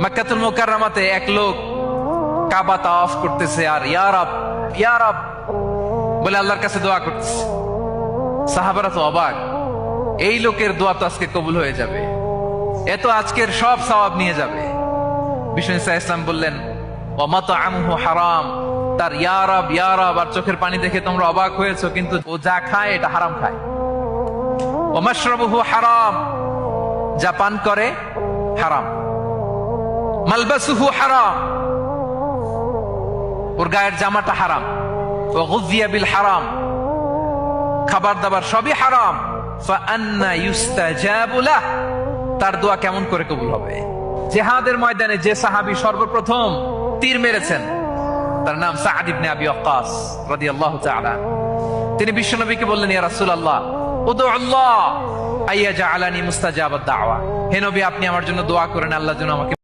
মক্কাতুল মুকাররমাতে এক লোক কাবা তাওয়াফ করতেছে আর ইয়া রাব বলে আল্লাহর কাছে দোয়া করতেছে। সাহাবারা তো অবাক, এই লোকের দোয়া তো আজকে কবুল হয়ে যাবে, এ তো আজকের সব সওয়াব নিয়ে যাবে। বিষ্ণু ইসা ইসলাম বললেন, ওয়া মাতআমুহু হারাম, তার ইয়া রাব আর চোখের পানি দেখে তোমরা অবাক হয়েছো, কিন্তু ও যা খায় এটা হারাম খায়। ওয়া মাশরাবুহু হারাম, যা পান করে হারাম। মালবাসুহু হারাম, ওর গায়ের জামাটা হারাম। ওয়া গুযিয়া বিল হারাম, খাবার দাবার সবই হারাম। ফাআন্না ইউস্তাজাবু লাহ, তার দোয়া কেমন করে কবুল হবে? জিহাদের ময়দানে যে সাহাবী সর্বপ্রথম তীর মেরেছেন তার নাম সাআদ ইবনে আবি ওয়াক্কাস রাদিয়াল্লাহু তাআলা। তিনি বিশ্বনবীকে বললেন, ইয়া রাসূলুল্লাহ উদউল্লাহ আইয়াজআলানি মুস্তাজাবাদ দাওয়া, হে নবী আপনি আমার জন্য দোয়া করেন, আল্লাহ যেন আমাকে